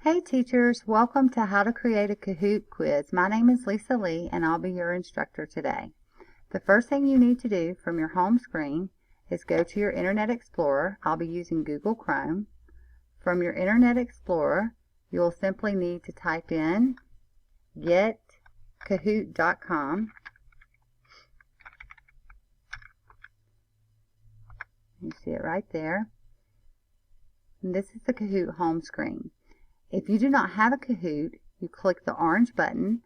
Hey teachers, welcome to How to Create a Kahoot quiz. My name is Lisa Lee and I'll be your instructor today. The first thing you need to do from your home screen is go to your Internet Explorer. I'll be using Google Chrome. From your Internet Explorer, you'll simply need to type in getkahoot.com. You see it right there. And this is the Kahoot home screen. If you do not have a Kahoot, you click the orange button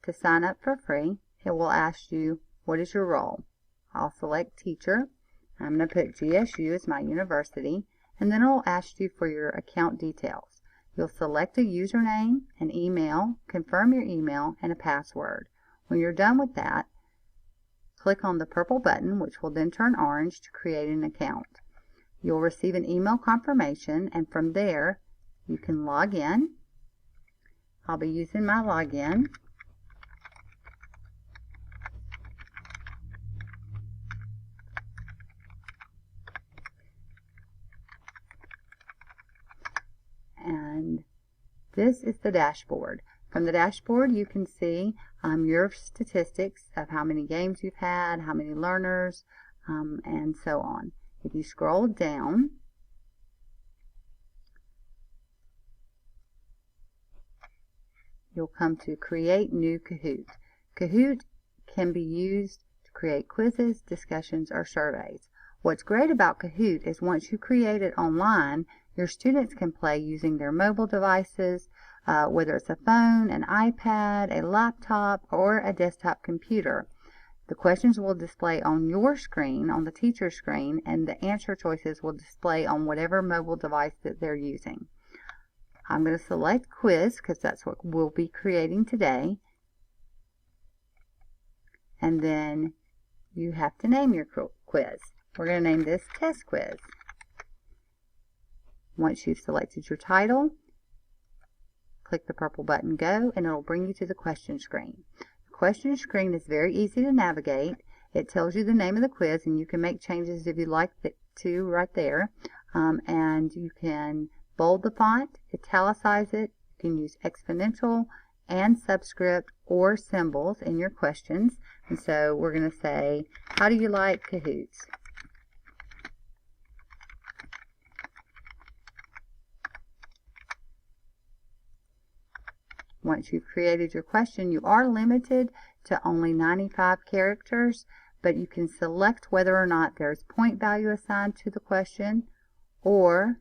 to sign up for free. It will ask you, what is your role? I'll select teacher. I'm going to put GSU as my university, and then it will ask you for your account details. You'll select a username, an email, confirm your email, and a password. When you're done with that, click on the purple button, which will then turn orange, to create an account. You'll receive an email confirmation, and from there, you can log in. I'll be using my login. And this is the dashboard. From the dashboard, you can see your statistics of how many games you've had, how many learners, and so on. If you scroll down, you'll come to Create New Kahoot. Kahoot can be used to create quizzes, discussions, or surveys. What's great about Kahoot is once you create it online, your students can play using their mobile devices, whether it's a phone, an iPad, a laptop, or a desktop computer. The questions will display on your screen, on the teacher's screen, and the answer choices will display on whatever mobile device that they're using. I'm going to select quiz because that's what we'll be creating today. And then you have to name your quiz. We're going to name this test quiz. Once you've selected your title, click the purple button Go, and it'll bring you to the question screen. The question screen is very easy to navigate. It tells you the name of the quiz, and you can make changes if you'd like to right there. And you can bold the font, italicize it. You can use exponential and subscript or symbols in your questions. And so we're going to say, how do you like Kahoots? Once you've created your question, you are limited to only 95 characters, but you can select whether or not there's point value assigned to the question or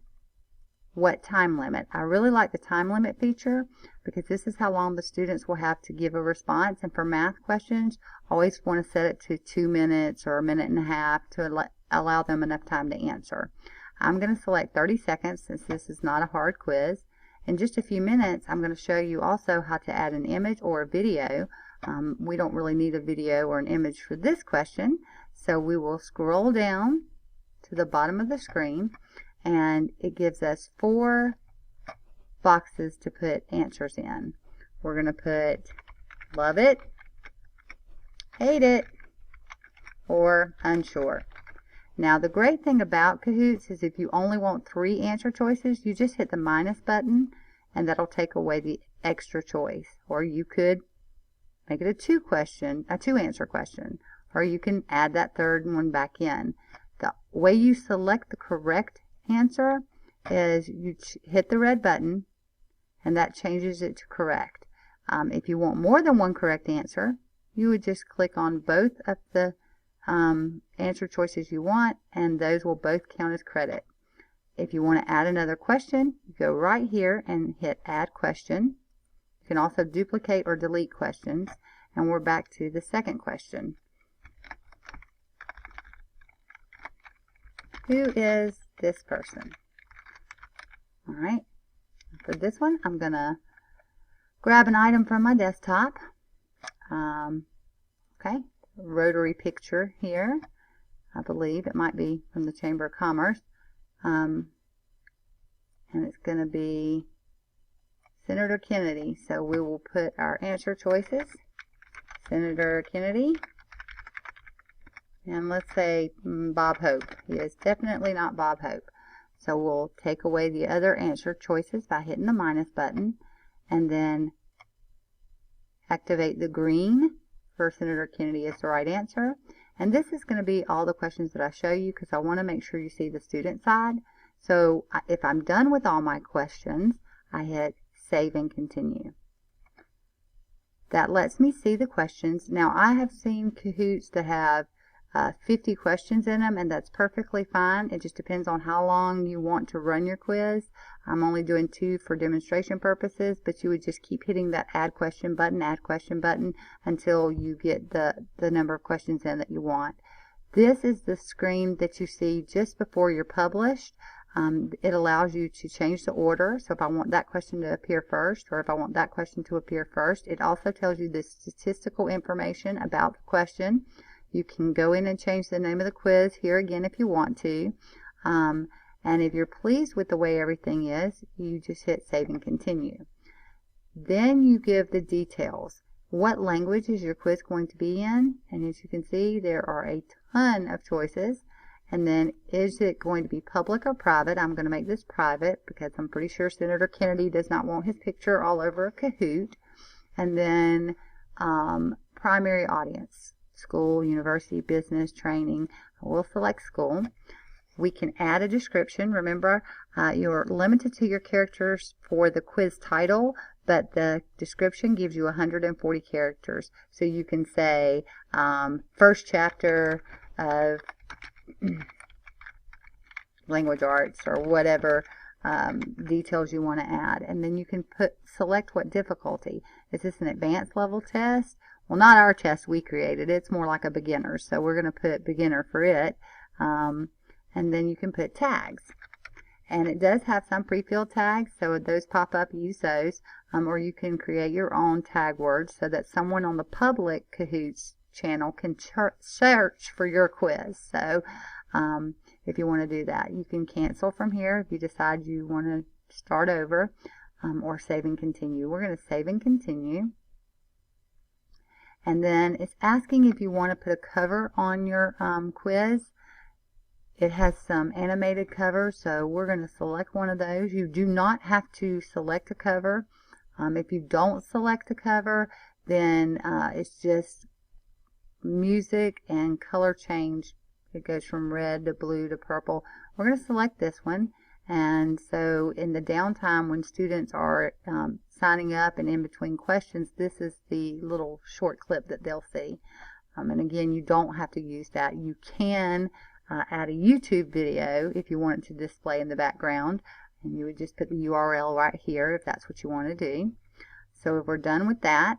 what time limit. I really like the time limit feature because this is how long the students will have to give a response. And for math questions, I always want to set it to 2 minutes or a minute and a half to allow them enough time to answer. I'm going to select 30 seconds since this is not a hard quiz. In just a few minutes, I'm going to show you also how to add an image or a video. We don't really need a video or an image for this question, so we will scroll down to the bottom of the screen, and it gives us 4 boxes to put answers in. We're going to put love it, hate it, or unsure. Now the great thing about Kahoots is if you only want 3 answer choices, you just hit the minus button and that'll take away the extra choice. Or you could make it a 2 answer question, or you can add that third one back in. The way you select the correct answer is you hit the red button and that changes it to correct. If you want more than one correct answer, you would just click on both of the answer choices you want, and those will both count as credit. If you want to add another question, you go right here and hit add question. You can also duplicate or delete questions, and we're back to the second question. Who is this person? Alright, for this one I'm going to grab an item from my desktop. Okay, rotary picture here. I believe it might be from the Chamber of Commerce. And it's going to be Senator Kennedy. So we will put our answer choices. Senator Kennedy. And let's say Bob Hope. He is definitely not Bob Hope. So we'll take away the other answer choices by hitting the minus button, and then activate the green for Senator Kennedy is the right answer. And this is going to be all the questions that I show you because I want to make sure you see the student side. So if I'm done with all my questions, I hit Save and Continue. That lets me see the questions. Now I have seen Kahoots that have 50 questions in them, and that's perfectly fine. It just depends on how long you want to run your quiz. I'm only doing 2 for demonstration purposes, but you would just keep hitting that add question button until you get the number of questions in that you want. This is the screen that you see just before you're published. It allows you to change the order. So if I want that question to appear first, or if I want that question to appear first, it also tells you the statistical information about the question. You can go in and change the name of the quiz here again if you want to. And if you're pleased with the way everything is, you just hit Save and Continue. Then you give the details. What language is your quiz going to be in? And as you can see, there are a ton of choices. And then, is it going to be public or private? I'm going to make this private because I'm pretty sure Senator Kennedy does not want his picture all over a Kahoot. And then primary audience. School, university, business, training. We'll select school. We can add a description. Remember, you're limited to your characters for the quiz title, but the description gives you 140 characters. So you can say first chapter of language arts or whatever details you want to add. And then you can select what difficulty. Is this an advanced level test? Well, not our test we created. It's more like a beginner. So we're going to put beginner for it. And then you can put tags. And it does have some pre-filled tags. So if those pop up, use those. Or you can create your own tag words so that someone on the public Kahoots channel can search for your quiz. So if you want to do that, you can cancel from here if you decide you want to start over, or save and continue. We're going to save and continue. And then it's asking if you want to put a cover on your quiz. It has some animated covers, so we're going to select one of those. You do not have to select a cover. If you don't select a cover, then it's just music and color change. It goes from red to blue to purple. We're going to select this one. And so in the downtime when students are signing up and in between questions, this is the little short clip that they'll see. And again, you don't have to use that. You can add a YouTube video if you want it to display in the background. And you would just put the URL right here if that's what you want to do. So if we're done with that,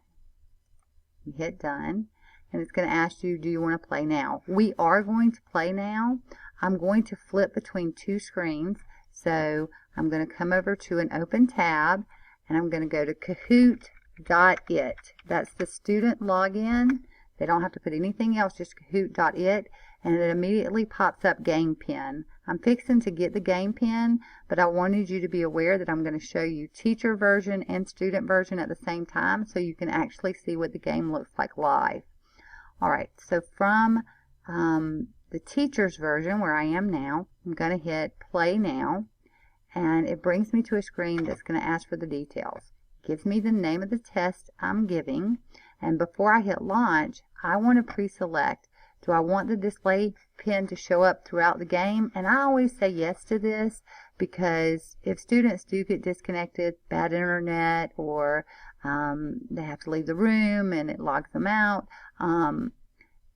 you hit done. And it's going to ask you, do you want to play now? We are going to play now. I'm going to flip between 2 screens. So I'm going to come over to an open tab, and I'm going to go to Kahoot.it. That's the student login. They don't have to put anything else, just Kahoot.it, and it immediately pops up Game Pen. I'm fixing to get the Game Pen, but I wanted you to be aware that I'm going to show you teacher version and student version at the same time so you can actually see what the game looks like live. Alright, so from the teacher's version, where I am now, I'm going to hit play now, and it brings me to a screen that's going to ask for the details. It gives me the name of the test I'm giving, and before I hit launch, I want to pre-select. Do I want the display pin to show up throughout the game? And I always say yes to this, because if students do get disconnected, bad internet, or they have to leave the room and it logs them out,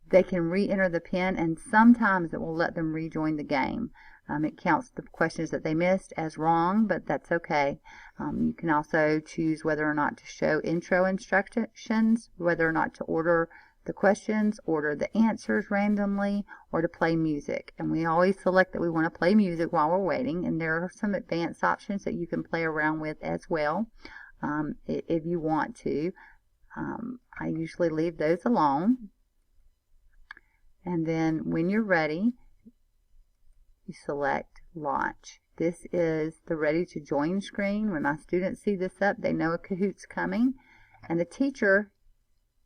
they can re-enter the pin, and sometimes it will let them rejoin the game. It counts the questions that they missed as wrong, but that's okay. You can also choose whether or not to show intro instructions, whether or not to order the questions, order the answers randomly, or to play music. And we always select that we want to play music while we're waiting, and there are some advanced options that you can play around with as well if you want to. I usually leave those alone. And then when you're ready, you select launch. This is the ready to join screen. When my students see this up, they know a Kahoot's coming. And the teacher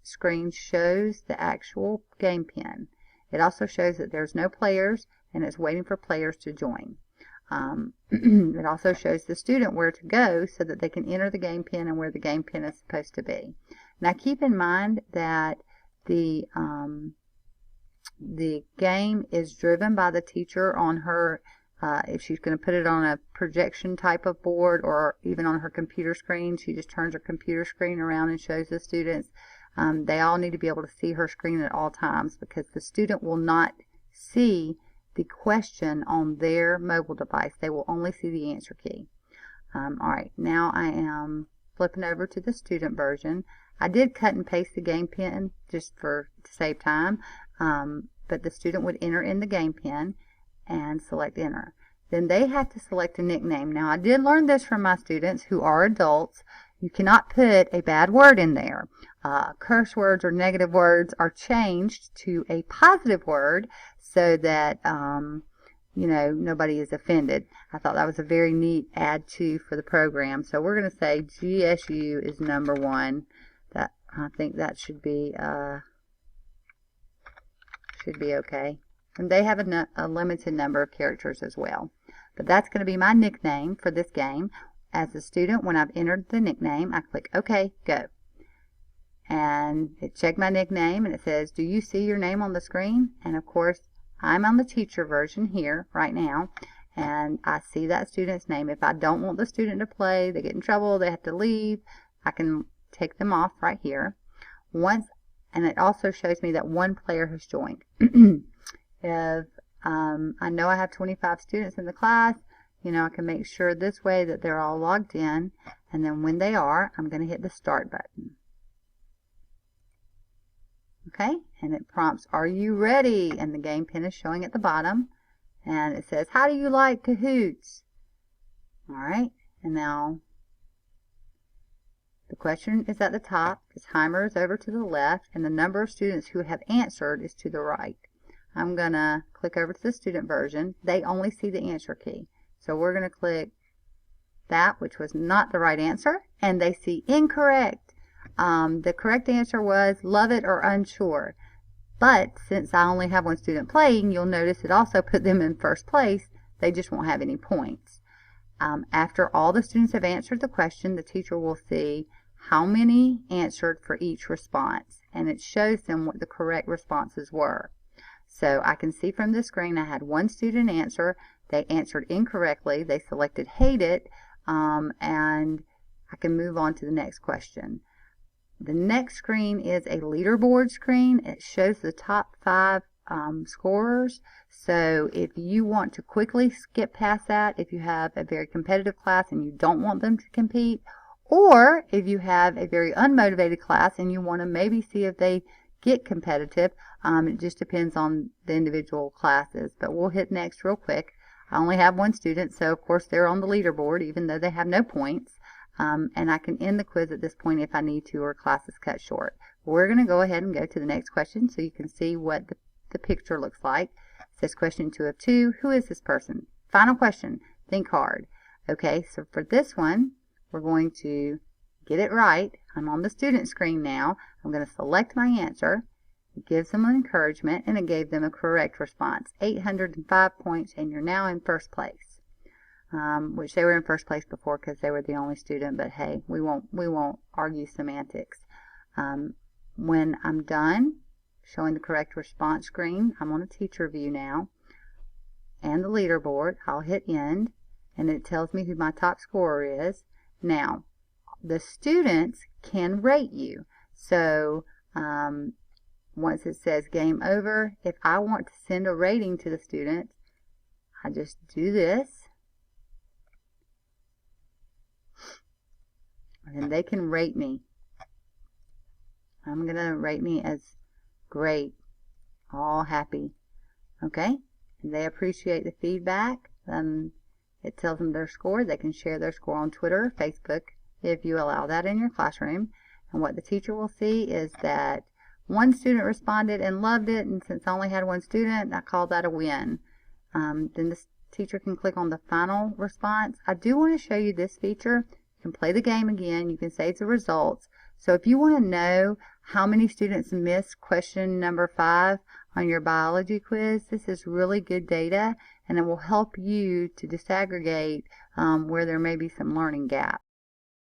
screen shows the actual game pin. It also shows that there's no players and it's waiting for players to join. It also shows the student where to go so that they can enter the game pin and where the game pin is supposed to be. Now keep in mind that the game is driven by the teacher on her, if she's going to put it on a projection type of board or even on her computer screen, she just turns her computer screen around and shows the students. They all need to be able to see her screen at all times because the student will not see the question on their mobile device. They will only see the answer key. Alright, now I am flipping over to the student version. I did cut and paste the game pin just to save time, but the student would enter in the game pin and select enter. Then they have to select a nickname. Now I did learn this from my students who are adults. You cannot put a bad word in there. Curse words or negative words are changed to a positive word so that you know, nobody is offended. I thought that was a very neat add to for the program. So we're going to say GSU is number 1. That I think that should be okay. And they have a limited number of characters as well. But that's going to be my nickname for this game. As a student, when I've entered the nickname, I click OK, go. And it checked my nickname and it says, do you see your name on the screen? And of course, I'm on the teacher version here right now, and I see that student's name. If I don't want the student to play, they get in trouble, they have to leave, I can take them off right here. And it also shows me that one player has joined. If I know I have 25 students in the class, you know, I can make sure this way that they're all logged in, and then when they are, I'm going to hit the start button. Okay, and it prompts, are you ready? And the game pin is showing at the bottom, and it says, how do you like Kahoots? Alright, and now the question is at the top, the timer is over to the left, and the number of students who have answered is to the right. I'm going to click over to the student version. They only see the answer key. So we're going to click that, which was not the right answer, and they see incorrect. The correct answer was love it or unsure. But since I only have one student playing, you'll notice it also put them in first place. They just won't have any points. After all the students have answered the question, the teacher will see how many answered for each response, and it shows them what the correct responses were. So I can see from the screen I had one student answer. They answered incorrectly. They selected hate it, and I can move on to the next question. The next screen is a leaderboard screen. It shows the top 5 scorers. So if you want to quickly skip past that, if you have a very competitive class and you don't want them to compete, or if you have a very unmotivated class and you want to maybe see if they get competitive, it just depends on the individual classes. But we'll hit next real quick. I only have one student, so of course they're on the leaderboard even though they have no points. And I can end the quiz at this point if I need to, or class is cut short. We're going to go ahead and go to the next question so you can see what the picture looks like. It says question 2 of 2. Who is this person? Final question. Think hard. Okay, so for this one, we're going to get it right. I'm on the student screen now. I'm going to select my answer. It gives them an encouragement, and it gave them a correct response. 805 points, and you're now in first place. Which they were in first place before because they were the only student, but hey, we won't argue semantics. When I'm done showing the correct response screen, I'm on a teacher view now, and the leaderboard. I'll hit end, and it tells me who my top scorer is. Now, the students can rate you. So once it says game over, if I want to send a rating to the student, I just do this. And they can rate me. I'm going to rate me as great, all happy. Okay? And they appreciate the feedback. It tells them their score. They can share their score on Twitter or Facebook if you allow that in your classroom. And what the teacher will see is that one student responded and loved it, and since I only had one student, I call that a win. Then the teacher can click on the final response. I do want to show you this feature. You can play the game again. You can save the results. So if you want to know how many students missed question number 5 on your biology quiz, this is really good data, and it will help you to disaggregate where there may be some learning gaps.